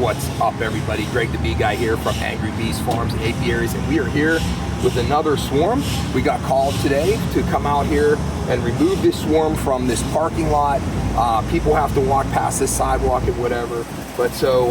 What's up, everybody? Greg the Bee Guy here from Angry Bees Farms and Apiaries, and we are here with another swarm. We got called today to come out here and remove this swarm from this parking lot. People have to walk past this sidewalk and whatever, but so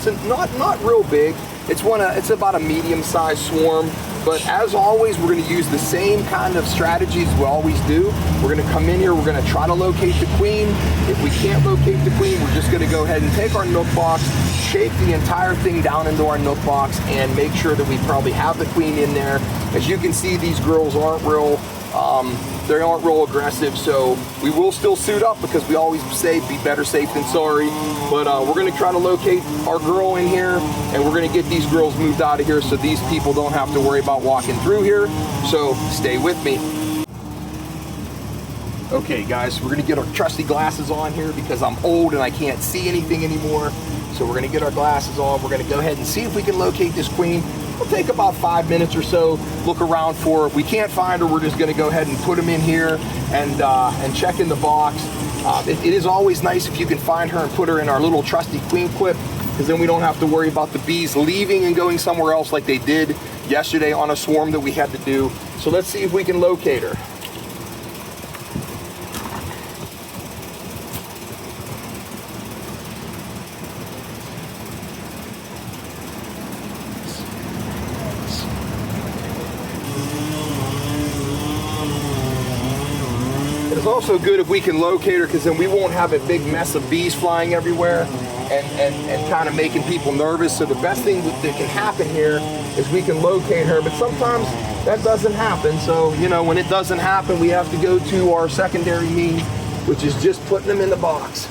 it's not real big. It's about a medium-sized swarm. But as always, we're going to use the same kind of strategies we always do. We're going to come in here, we're going to try to locate the queen. If we can't locate the queen, we're just going to go ahead and take our Nuke box, shake the entire thing down into our Nuke box, and make sure that we probably have the queen in there. As you can see, these girls aren't real aggressive, so we will still suit up because we always say be better safe than sorry. But we're going to try to locate our girl in here, and we're going to get these girls moved out of here so these people don't have to worry about walking through here. So stay with me. Okay guys, we're going to get our trusty glasses on here because I'm old and I can't see anything anymore. So we're going to get our glasses on. We're going to go ahead and see if we can locate this queen. It'll take about 5 minutes or so, look around for her. If we can't find her, we're just going to go ahead and put them in here and check in the box. It is always nice if you can find her and put her in our little trusty queen clip, because then we don't have to worry about the bees leaving and going somewhere else like they did yesterday on a swarm that we had to do. So let's see if we can locate her. It's also good if we can locate her, because then we won't have a big mess of bees flying everywhere and kind of making people nervous. So the best thing that can happen here is we can locate her, but sometimes that doesn't happen. So, you know, when it doesn't happen, we have to go to our secondary means, which is just putting them in the box.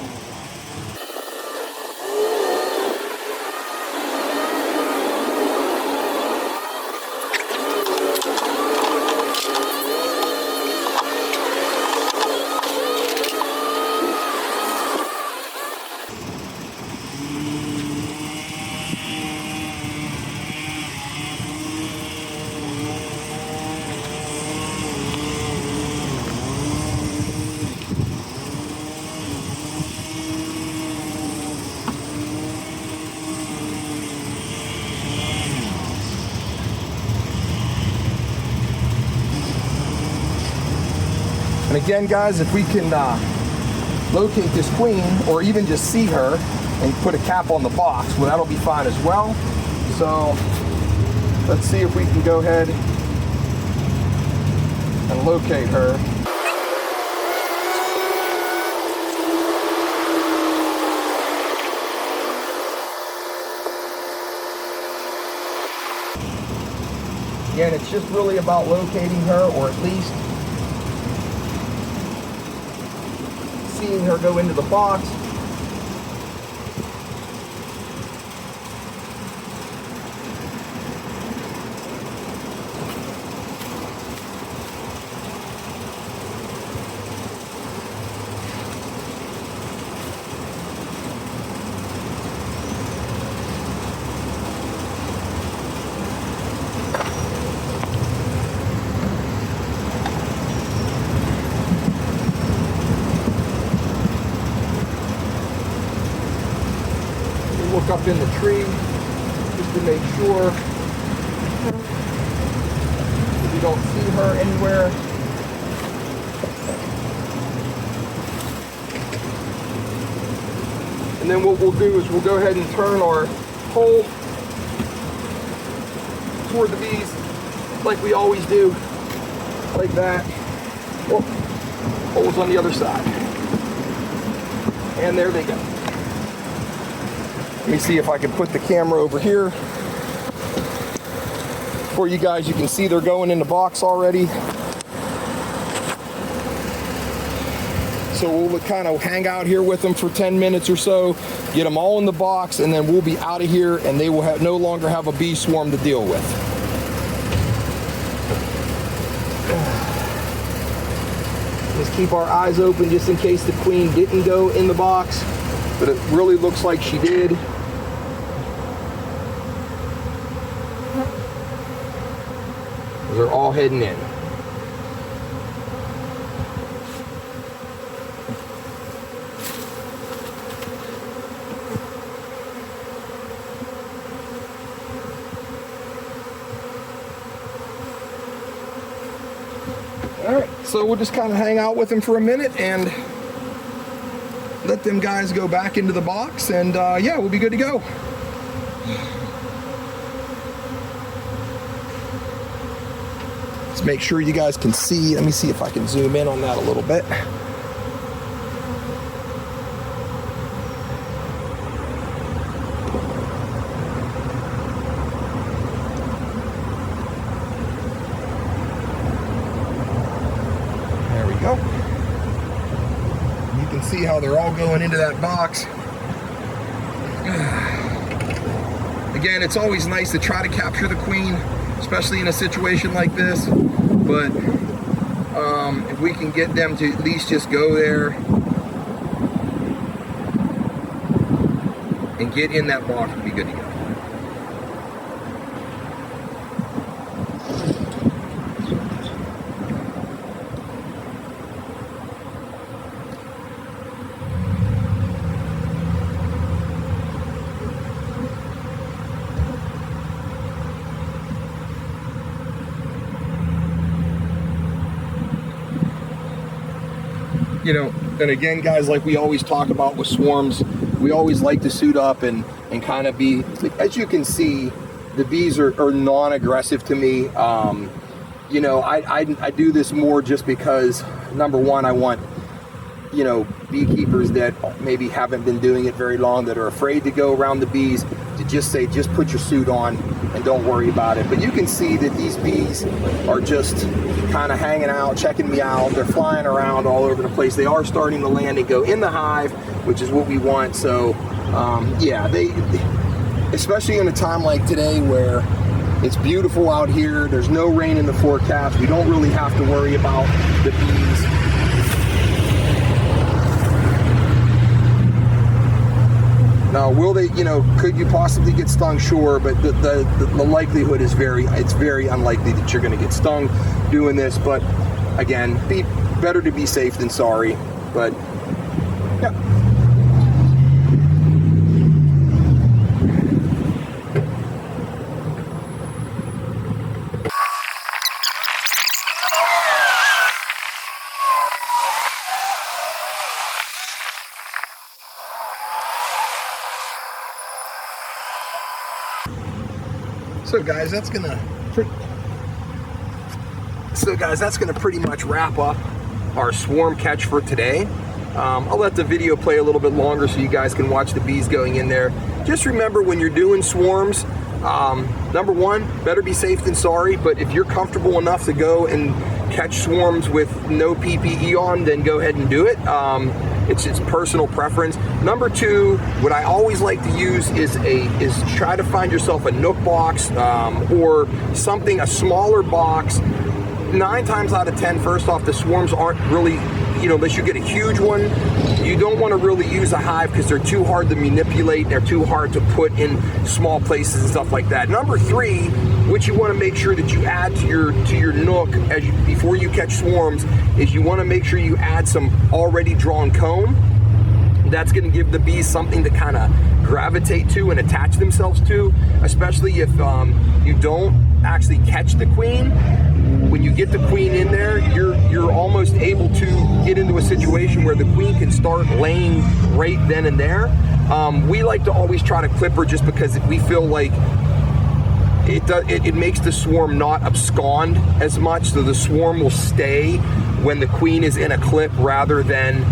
And again, guys, if we can locate this queen, or even just see her and put a cap on the box, well, that'll be fine as well. So let's see if we can go ahead and locate her. Again, it's just really about locating her, or at least seeing her go into the box. Look up in the tree just to make sure that we don't see her anywhere. And then what we'll do is we'll go ahead and turn our pole toward the bees like we always do, like that. Oh, pole's on the other side. And there they go. Let me see if I can put the camera over here for you guys. You can see they're going in the box already. So we'll kind of hang out here with them for 10 minutes or so, get them all in the box, and then we'll be out of here, and they will no longer have a bee swarm to deal with. Just keep our eyes open just in case the queen didn't go in the box, but it really looks like she did. They're all heading in. All right, so we'll just kind of hang out with them for a minute and let them guys go back into the box, and yeah, we'll be good to go. Let's make sure you guys can see. Let me see if I can zoom in on that a little bit. There we go. You can see how they're all going into that box. Again, it's always nice to try to capture the queen, especially in a situation like this, but if we can get them to at least just go there and get in that box, we'll be good to go. You know, and again, guys, like we always talk about with swarms, we always like to suit up and kind of be, as you can see, the bees are non-aggressive to me. You know, I do this more just because, number one, I want, you know, beekeepers that maybe haven't been doing it very long, that are afraid to go around the bees, to just say, just put your suit on and don't worry about it. But you can see that these bees are just kind of hanging out, checking me out. They're flying around all over the place. They are starting to land and go in the hive, which is what we want. So yeah, they, especially in a time like today where it's beautiful out here, there's no rain in the forecast, we don't really have to worry about the bees. Now, will they, you know, could you possibly get stung? Sure, but the likelihood is it's very unlikely that you're going to get stung doing this. But again, better to be safe than sorry. But yeah. So guys, that's gonna pretty much wrap up our swarm catch for today. I'll let the video play a little bit longer so you guys can watch the bees going in there. Just remember, when you're doing swarms, number one, better be safe than sorry, but if you're comfortable enough to go and catch swarms with no PPE on, then go ahead and do it. It's personal preference. Number two, what I always like to use is try to find yourself a Nuke box or something, a smaller box. 9 times out of 10, first off, the swarms aren't really, you know, unless you get a huge one, you don't want to really use a hive because they're too hard to manipulate. They're too hard to put in small places and stuff like that. Number three, what you want to make sure that you add to your Nuke before you catch swarms is you want to make sure you add some already drawn comb. That's going to give the bees something to kind of gravitate to and attach themselves to, especially if you don't actually catch the queen. When you get the queen in there, you're almost able to get into a situation where the queen can start laying right then and there. We like to always try to clip her just because we feel like it makes the swarm not abscond as much, so the swarm will stay when the queen is in a clip rather than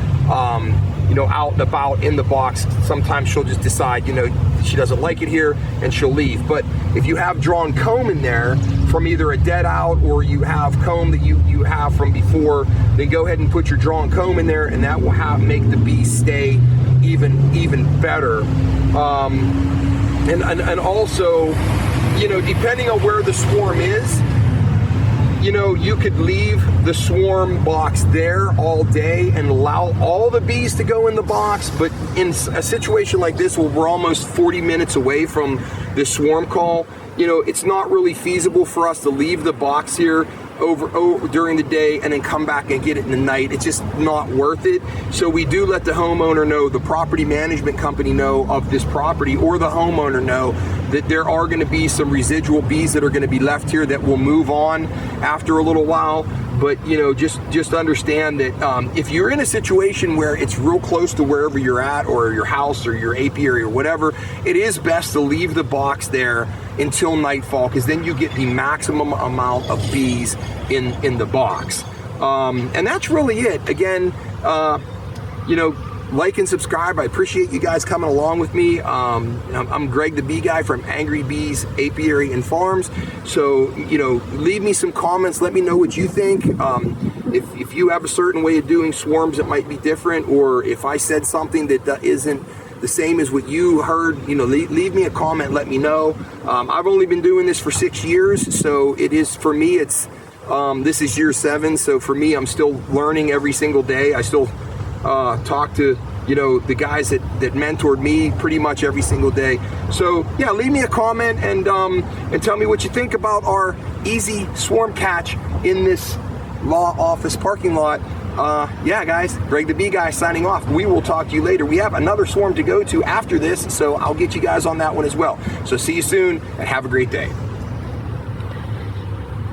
you know, out and about in the box. Sometimes she'll just decide, you know, she doesn't like it here and she'll leave. But if you have drawn comb in there from either a dead out or you have comb that you have from before, then go ahead and put your drawn comb in there, and that will make the bee stay even better. And also, you know, depending on where the swarm is, you know, you could leave the swarm box there all day and allow all the bees to go in the box, but in a situation like this where we're almost 40 minutes away from the swarm call, you know, it's not really feasible for us to leave the box here over during the day and then come back and get it in the night. It's just not worth it. So we do let the homeowner know, the property management company know of this property, or the homeowner know that there are going to be some residual bees that are going to be left here that will move on after a little while. But you know, just understand that if you're in a situation where it's real close to wherever you're at, or your house or your apiary or whatever, it is best to leave the box there until nightfall, because then you get the maximum amount of bees in the box. And that's really it. Again, you know, like and subscribe. I appreciate you guys coming along with me. I'm Greg the Bee Guy from Angry Bees Apiary and Farms. So, you know, leave me some comments. Let me know what you think. If you have a certain way of doing swarms that might be different, or if I said something that isn't the same as what you heard, you know, leave me a comment. Let me know. I've only been doing this for 6 years, so it is, for me, it's this is year 7. So for me, I'm still learning every single day. I still talk to, you know, the guys that mentored me pretty much every single day. So yeah, leave me a comment and tell me what you think about our easy swarm catch in this law office parking lot. Yeah, guys, Greg the Bee Guy signing off. We will talk to you later. We have another swarm to go to after this, so I'll get you guys on that one as well. So see you soon and have a great day.